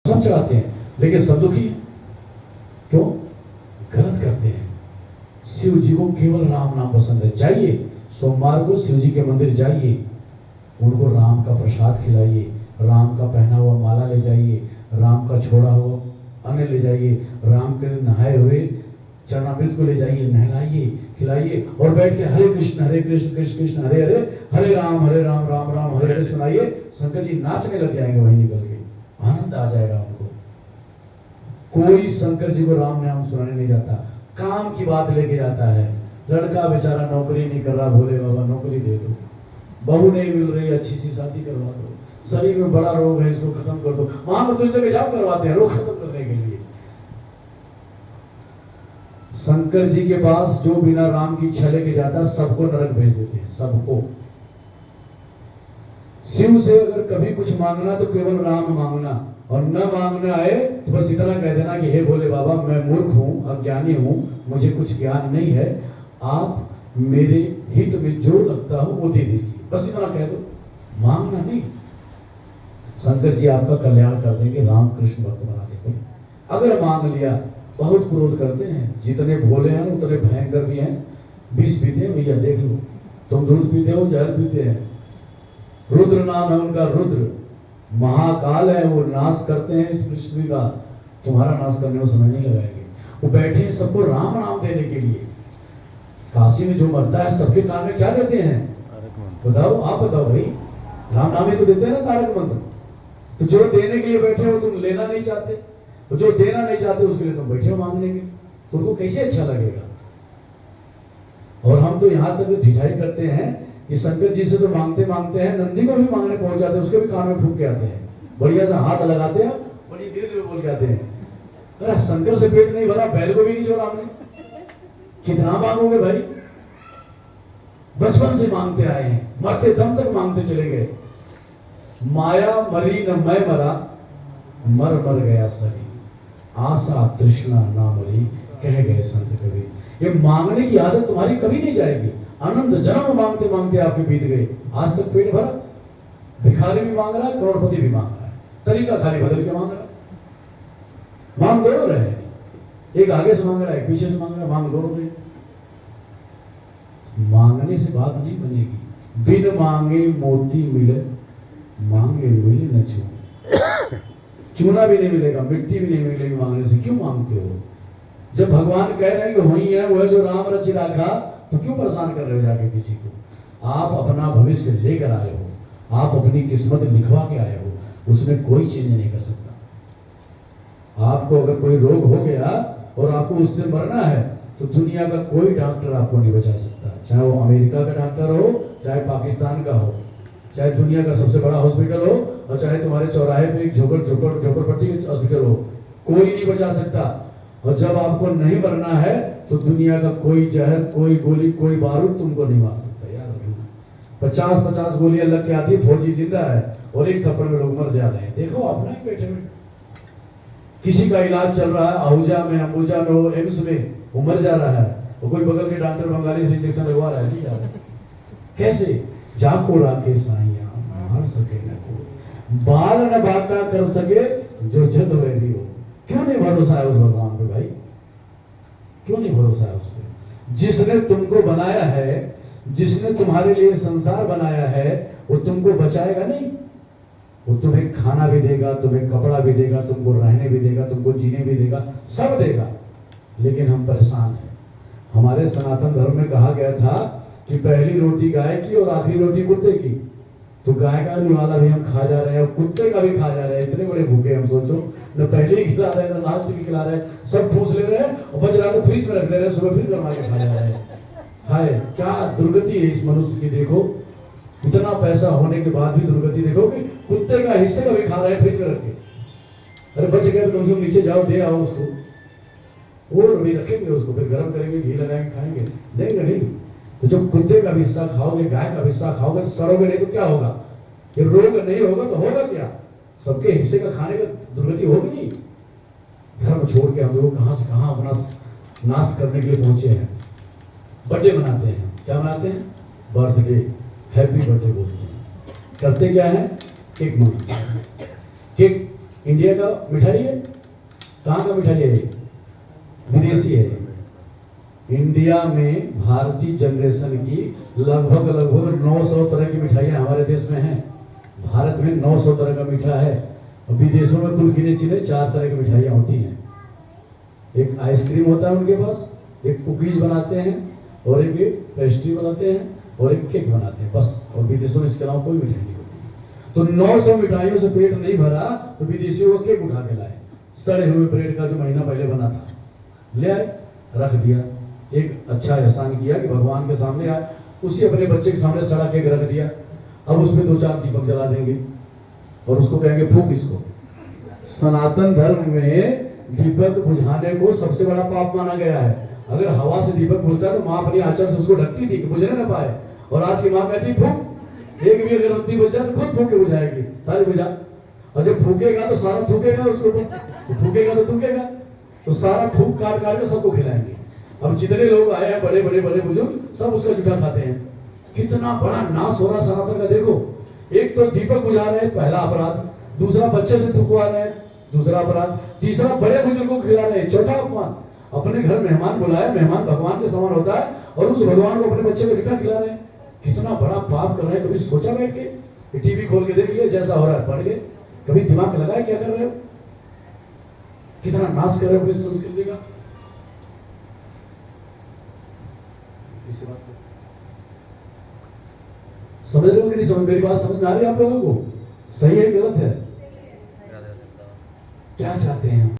सब चढ़ाते हैं, लेकिन सब दुखी हैं। क्यों? गलत करते हैं। शिव जी को केवल राम नाम पसंद है। जाइए सोमवार को शिव जी के मंदिर जाइए, उनको राम का प्रसाद खिलाइए, राम का पहना हुआ माला ले जाइए, राम का छोड़ा हुआ अन्न ले जाइए, राम के नहाए हुए चरणामृत को ले जाइए, नहलाइए, खिलाइए और बैठ के हरे कृष्ण कृष्ण कृष्ण हरे हरे, हरे राम राम राम हरे हरे सुनाइए। शंकर जी नाचने लग जाएंगे वहीं निकल के, आनंद आ जाएगा उनको। कोई शंकर जी को राम नाम सुनाने नहीं जाता, काम की बात लेके जाता है। लड़का बेचारा नौकरी नहीं कर रहा, भोले बाबा नौकरी दे दो, बहू नहीं मिल रही, अच्छी सी शादी करवा दो, शरीर में बड़ा रोग है इसको खत्म कर दो, वहां पर दूसरे जगह जाओ करवाते हैं रोग खत्म करने के लिए। शंकर जी के पास जो बिना राम की इच्छा लेके जाता सबको नरक भेज देते हैं, सबको। शिव से अगर कभी कुछ मांगना तो केवल राम मांगना, और न मांगना है तो बस इतना कह देना कि हे भोले बाबा मैं मूर्ख हूं, अज्ञानी हूं, मुझे कुछ ज्ञान नहीं है, आप मेरे हित में जो लगता हो वो दे दीजिए, बस इतना कह दो, मांगना नहीं। शंकर जी आपका कल्याण कर देंगे, राम कृष्ण भक्त बना देंगे। अगर मांग लिया, बहुत क्रोध करते हैं, जितने भोले हैं उतने भयंकर भी हैं। विष पीते हैं भैया, देख लो, तुम दूध पीते हो, जहर पीते हैं। रुद्र नाम है उनका, रुद्र महाकाल है, वो नाश करते हैं इस पृथ्वी का, तुम्हारा नाश करने में समय नहीं लगाएंगे। वो बैठे हैं सबको राम नाम देने के लिए। काशी में जो मरता है सबके कान में क्या देते हैं? बताओ, आप बताओ भाई, राम नाम ही तो देते हैं ना, तारक मंत्र। तो जो देने के लिए बैठे हो तुम लेना नहीं चाहते, तो जो देना नहीं चाहते उसके लिए तुम बैठे हो मांगने के, तो उनको कैसे अच्छा लगेगा? और हम तो यहाँ तक ढिठाई करते हैं कि शंकर जी से तो मांगते मांगते हैं, नंदी को भी मांगने पहुंच जाते हैं, उसके भी कान में फूंक के आते हैं, बढ़िया सा हाथ लगाते हैं, बड़ी धीरे धीरे बोल के आते हैं, अरे शंकर से पेट नहीं भरा, बैल को भी नहीं छोड़ा हमने, कितना मांगोगे भाई? बचपन से मांगते आए हैं, मरते दम तक मांगते चले गए। माया मरी न मैं मरा, मर मर गया सही, आशा तृष्णा ना मरी, कह गए संत कवि। ये मांगने की आदत तुम्हारी कभी नहीं जाएगी। आनंद जन्म मांगते मांगते आपके बीत गए, आज तक पेट भरा? भिखारी भी मांग रहा है, करोड़पति भी मांग रहा है, तरीका खाली बदल के मांग रहा है। मांग दोनों रहे, एक आगे से मांग रहा है, एक पीछे से मांग रहा है, मांग दोनों रहे। मांगने से बात नहीं बनेगी। बिन मांगे मोती मिले, मांगे मिले न चूना। चूना भी नहीं मिलेगा, मिट्टी भी नहीं मिलेगी मांगने से। क्यों मांगते हो? जब भगवान कह रहे हैं कि वही है वो है जो राम रचि राखा, तो क्यों परेशान कर रहे हो जाके किसी को? आप अपना भविष्य लेकर आए हो, आप अपनी किस्मत लिखवा के आए हो, उसमें कोई चेंज नहीं कर सकता। आपको अगर कोई रोग हो गया और आपको उससे मरना है तो दुनिया का कोई डॉक्टर आपको नहीं बचा सकता, चाहे वो अमेरिका का डॉक्टर हो, चाहे पाकिस्तान का हो, चाहे दुनिया का सबसे बड़ा हॉस्पिटल हो, और चाहे तुम्हारे चौराहे पे एक झोपड़पट्टी हॉस्पिटल हो, कोई नहीं बचा सकता। और जब आपको नहीं मरना है तो दुनिया का कोई जहर, कोई गोली, कोई बारूद तुमको नहीं मार सकता। यार 50-50 गोलियां लग के आती है, फौजी जिंदा है और एक थप्पड़ में लोग मर जा रहे हैं। देखो अपना ही बैठे में किसी का इलाज चल रहा है, आहूजा में, अंबुजा में, वो एम्स में, वो मर जा रहा है, वो कोई बगल के डॉक्टर बंगाली से इंजेक्शन लगवा रहा है, नहीं जा रहा। कैसे? जाको राके साइया मार सके न कोई, बाल न बाका कर सके जो जद वैरी हो। क्यों नहीं भरोसा है उस भगवान पे भाई? क्यों नहीं भरोसा है उस पे? जिसने तुमको बनाया है, जिसने तुम्हारे लिए संसार बनाया है, वो तुमको बचाएगा नहीं? वो तुम्हें खाना भी देगा, तुम्हें कपड़ा भी देगा, तुमको रहने भी देगा, तुमको जीने भी देगा, सब देगा। लेकिन हम परेशान हैं। हमारे सनातन धर्म में कहा गया था कि पहली रोटी गाय की और आखिरी रोटी कुत्ते की। तो गाय का निवाला भी हम खा जा रहे हैं और कुत्ते का भी खा जा रहे हैं। इतने बड़े भूखे हम, सोचो, न पहले ही खिला रहे हैं, न लास्ट की खिला रहे हैं, सब ठूस ले रहे हैं और बच रहा तो फ्रीज में रख ले रहे हैं, सुबह फिर गरमा के खा जा रहे हैं। हाय, क्या दुर्गति है इस मनुष्य की। देखो, इतना पैसा होने के बाद भी दुर्गति देखो कि कुत्ते का हिस्से का भी खा रहे हैं फ्रिज में रख के। अरे बच गए तो कम से कम नीचे जाओ, दे आओ उसको, और भी रखेंगे उसको, फिर गर्म करेंगे, घी लगाएंगे, खाएंगे, देंगे नहीं। तो जब कुत्ते का हिस्सा खाओगे, गाय का हिस्सा खाओगे तो सड़ोगे नहीं तो क्या होगा? ये रोग नहीं होगा तो होगा क्या? सबके हिस्से का खाने का दुर्गति होगी नहीं। धर्म छोड़ के हम लोग कहां से कहां अपना नाश करने के लिए पहुंचे हैं। बर्थडे मनाते हैं, क्या मनाते हैं? बर्थडे, हैप्पी बर्थडे बोलते हैं। करते क्या है? केक मंगाते हैं। केक इंडिया का मिठाई है, कहाँ का मिठाई है ये? विदेशी है। इंडिया में भारतीय जनरेशन की लगभग 900 तरह की मिठाइयाँ हमारे देश में हैं। भारत में 900 तरह का मीठा है। विदेशों में कुल गिने चुने 4 तरह की मिठाइयाँ होती हैं। एक आइसक्रीम होता है उनके पास, एक कुकीज बनाते हैं, और एक पेस्ट्री बनाते हैं, और एक केक बनाते हैं, बस। और विदेशों में इसके अलावा कोई मिठाई नहीं होती। तो 900 मिठाइयों से पेट नहीं भरा तो विदेशियों को केक उठा के लाए, सड़े हुए ब्रेड का जो महीना पहले बना था, ले आए, रख दिया। एक अच्छा एहसान किया कि भगवान के सामने आए, उसी अपने बच्चे के सामने सड़ा केक रख दिया। अब उसमें 2-4 दीपक जला देंगे और उसको कहेंगे फूक इसको। सनातन धर्म में दीपक बुझाने को सबसे बड़ा पाप माना गया है। अगर हवा से दीपक बुझता है तो माँ अपनी आंचल से उसको ढकती थी कि बुझने न पाए, और आज की माँ कहती फूक, एक भी अगरबत्ती बुझ जाए तो खुद फूक के बुझाएगी, सारी बुझा। और जब फूकेगा तो सारा थूकेगा उसके ऊपर, फूकेगा तो थूकेगा, तो सारा थूक काट काट के सबको खिलाएंगे। अब जितने लोग आए हैं बड़े बड़े बड़े बुजुर्ग, सब उसका जूठा खाते हैं। कितना बड़ा नाश हो रहा सनातन का देखो। एक तो दीपक बुझा रहे हैं, पहला अपराध। दूसरा बच्चे से थुकवा रहे हैं, दूसरा अपराध। तीसरा बड़े बुजुर्गों को खिला रहे हैं, चौथा अपमान। अपने घर मेहमान बुलाए, मेहमान भगवान के समान होता है, और उस भगवान को अपने बच्चे को कितना खिला रहे हैं। कितना बड़ा पाप कर रहे हैं। कभी सोचा बैठ के? टीवी खोल के देख लिया, जैसा हो रहा है पढ़ गए। कभी दिमाग लगाए क्या कर रहे हो? कितना नाश कर रहे हो अपनी संस्कृति का। इसी बात को समझ रहे हो कि नहीं समझ? मेरी बात समझ में आ रही है आप लोगों को? सही है गलत है? क्या चाहते हैं?